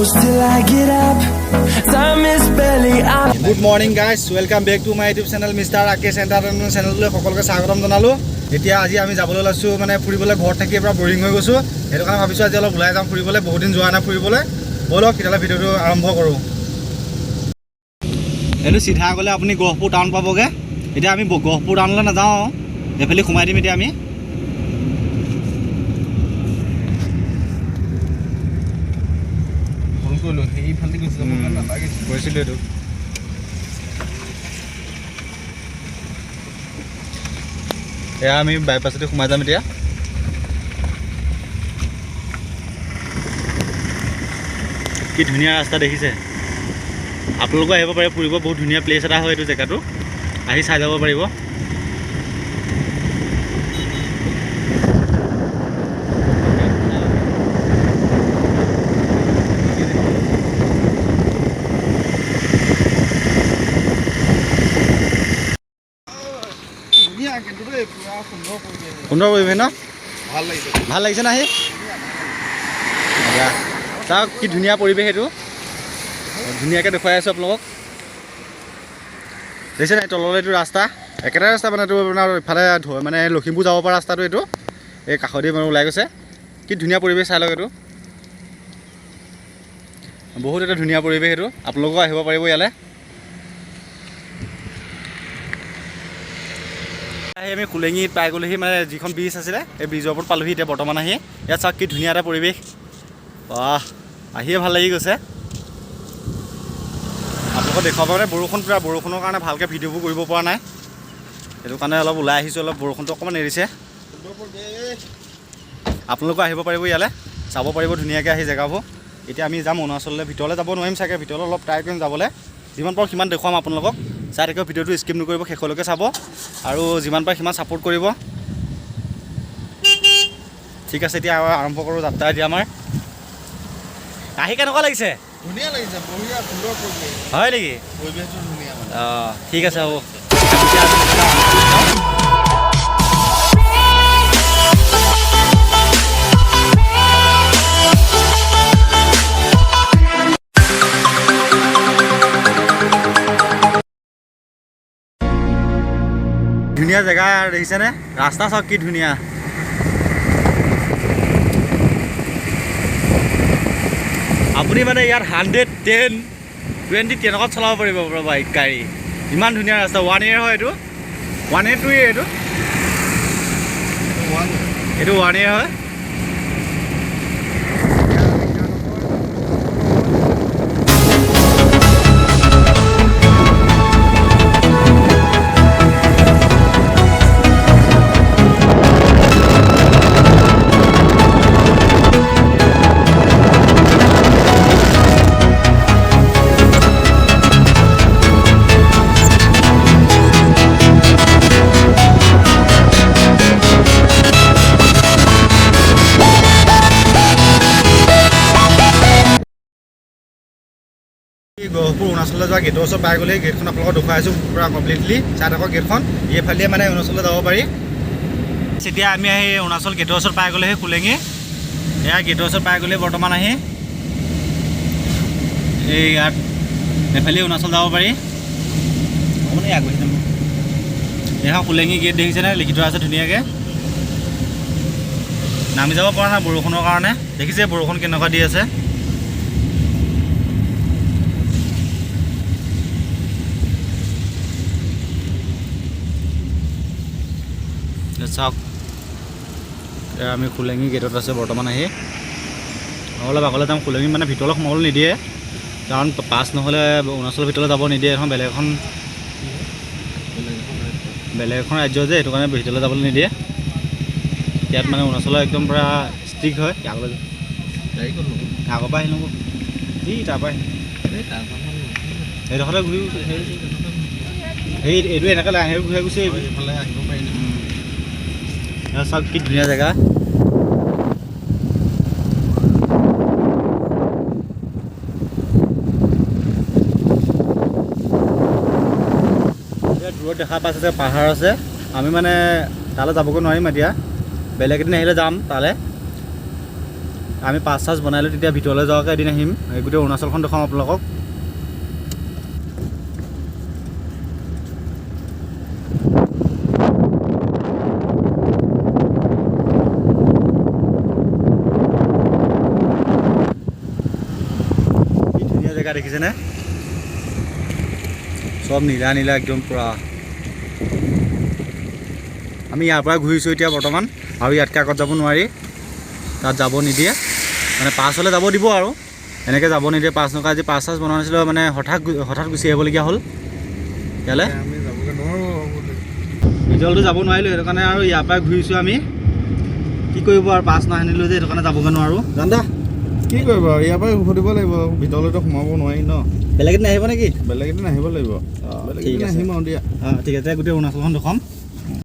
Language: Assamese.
close till I get up. Time is barely up. Good morning guys, welcome back to my YouTube channel Mr. Rakesh Entertainment channel লৈ সকলোকে স্বাগতম জনালো। এতিয়া আজি আমি যাবলৈ লাছো মানে ফুৰিবলৈ ঘৰ থাকি পৰা বৰিং হৈ গৈছো। এটো কাৰণে ভাবিছো আজি অলপ ওলাই যাম ফুৰিবলৈ, বহুত দিন যোৱা নাই ফুৰিবলৈ। বলক কিটালা ভিডিওটো আৰম্ভ কৰো। এটো সিধা গলে আপুনি গহপুৰ টাউন পাবগে। এতিয়া আমি গহপুৰ টাউনলৈ না যাও, এফালে ঘুমাই দিম এতিয়া আমি। ফোন কৰিলো এই ফালতে গৈছে যাব না লাগে কৈছিল এটো। এয়া আমি বাইপাছতে ঘুমাই যাম এতিয়া। কি ধুনীয়া ৰাস্তা দেখিছে। আপোনালোকে আহিব পাৰে ফুৰিব, বহুত ধুনীয়া প্লেস এটা হয় এইটো জেগাটো, আহি চাই যাব পাৰিব। সুন্দৰ পৰিৱেশ ন, ভাল লাগিছে না। চাওক কি ধুনীয়া পৰিৱেশ, এইটো ধুনীয়াকৈ দেখুৱাই আছোঁ আপোনালোকক। দেখিছে নাই তললৈ এইটো ৰাস্তা, একেটাই ৰাস্তা মানে এইটো আপোনাৰ ইফালে মানে লখিমপুৰ যাব পৰা ৰাস্তাটো এইটো, এই কাষদি মানে ওলাই গৈছে। কি ধুনীয়া পৰিৱেশ চাই লওক, এইটো বহুত এটা ধুনীয়া পৰিৱেশ। এইটো আপোনালোকেও আহিব পাৰিব ইয়ালৈ। আমি কুলেঙিত পাই গ'লোহি, মানে যিখন ব্ৰিজ আছিলে এই ব্ৰিজৰ ওপৰত পালোহি এতিয়া বৰ্তমান আহি। ইয়াত চাওক কি ধুনীয়া এটা পৰিৱেশ, আহিয়ে ভাল লাগি গৈছে। আপোনালোকক দেখুৱাব মানে বৰষুণ পুৰা, বৰষুণৰ কাৰণে ভালকৈ ভিডিঅ'বোৰ কৰিব পৰা নাই, সেইটো কাৰণে অলপ ওলাই আহিছোঁ। অলপ বৰষুণটো অকণমান এৰিছে। আপোনালোকো আহিব পাৰিব ইয়ালৈ, চাব পাৰিব ধুনীয়াকৈ আহি জেগাবোৰ। এতিয়া আমি যাম অৰুণাচললৈ, ভিতৰলৈ যাব নোৱাৰিম চাগে, ভিতৰলৈ অলপ ট্ৰাই কৰিম যাবলৈ। যিমান পাৰোঁ সিমান দেখুৱাম আপোনালোকক। চাই থাকিব ভিডিঅ'টো, স্কিপ নকৰিব, শেষলৈকে চাব আৰু যিমান পাৰে সিমান ছাপোৰ্ট কৰিব। ঠিক আছে, এতিয়া আৰম্ভ কৰোঁ যাত্ৰা। এতিয়া আমাৰ আহি কেনেকুৱা লাগিছে? ধুনীয়া লাগিছে, বঢ়িয়া সুন্দৰ পৰিৱেশ। হয় নেকি? পৰিৱেশটো ধুনীয়া মানে। ঠিক আছে হ'ব। ধুনীয়া জেগা দেখিছেনে, ৰাস্তা চাওক কি ধুনীয়া। আপুনি মানে ইয়াত 110, 20 তেনেকুৱাত চলাব পাৰিব আপোনাৰ বাইক গাড়ী। ইমান ধুনীয়া ৰাস্তা, 1 ইয়েৰ হয় এইটো, 1 ইয়েৰ 2 ইয়েৰ এইটো 1 ইয়েৰ হয়। গহপুৰ অৰুণাচললৈ যোৱা গেটৰ ওচৰত পাই গ'লে, গেটখন আপোনালোকক দেখুৱাই আছোঁ পূৰা কমপ্লিটলি। চাই থাকক গেটখন, এইফালে মানে অৰুণাচললৈ যাব পাৰি। এতিয়া আমি আহি অৰুণাচল গেটৰ ওচৰত পাই গ'লে, সেই কুলেঙি এয়া গেটৰ ওচৰত পাই গ'লে বৰ্তমান আহি। এই ইয়াত এইফালে অৰুণাচল যাব পাৰি। অকণমান আগবাঢ়ি যাম। এয়া কুলেঙি গেট দেখিছেনে, লিখি থোৱা আছে ধুনীয়াকৈ। নামি যাব পৰা নাই বৰষুণৰ কাৰণে, দেখিছে বৰষুণ কেনেকুৱা দি আছে। চাওক আমি কুলেঙি গেটত আছে বৰ্তমান আহি। অলপ আগলৈ যাম। কুলেঙি মানে ভিতৰলৈ সোমাবলৈ নিদিয়ে, কাৰণ পাছ নহ'লে অৰুণাচলৰ ভিতৰলৈ যাব নিদিয়ে। এখন বেলেগ এখন ৰাজ্য যে, সেইটো কাৰণে ভিতৰলৈ যাবলৈ নিদিয়ে। ইয়াত মানে অৰুণাচলৰ একদম পূৰা ষ্ট্ৰিক্ট হয়। আগলৈ আগৰ পৰা আহি ল'ব, তাৰপৰা সেইডোখৰতে ঘূৰি এইটো এনেকৈ লাহে ঘূৰাই গুচি এইফালে আহিব পাৰি। চাওক কি ধুনীয়া জেগা। দূৰত দেখা পাইছে যে পাহাৰ আছে, আমি মানে তালৈ যাবগৈ নোৱাৰিম এতিয়া, বেলেগ এদিন আহিলে যাম তালৈ। আমি পাছ চাছ বনাই লৈ তেতিয়া ভিতৰলৈ যোৱাকৈ এদিন আহিম গোটেই অৰুণাচলখন দেখাম আপোনালোকক কি ধুনীয়া জেগা দেখিছেনে সব নীলা নীলা একদম পুৰা আমি ইয়াৰ পৰা ঘূৰিছোঁ এতিয়া বৰ্তমান আৰু ইয়াতকৈ আগত যাব নোৱাৰি তাত যাব নিদিয়ে মানে পাছ হ'লে যাব দিব আৰু এনেকৈ যাব নিদিয়ে পাছ নকৰা আজি পাছ চাছ বনোৱা নাছিলোঁ মানে হঠাৎ গুচি আহিবলগীয়া হ'ল ইয়ালৈ আমি যাবগৈ নোৱাৰোঁ ভিতৰতো যাব নোৱাৰিলোঁ সেইটো কাৰণে আৰু ইয়াৰ পৰাই ঘূৰিছোঁ আমি কি কৰিব আৰু পাছ নাহিলোঁ যে সেইটো কাৰণে যাবগৈ নোৱাৰোঁ জানদা কি কৰিব আৰু ইয়াৰ পৰাই উভতিব লাগিব ভিতৰলৈতো সোমাব নোৱাৰি ন বেলেগ এদিন আহিব নেকি বেলেগ এদিন আহিব লাগিব বেলেগ ঠিক এদিন আছে আহিম আৰু দিয়া ঠিক আছে গোটেই অৰুণাচলখন দেখাম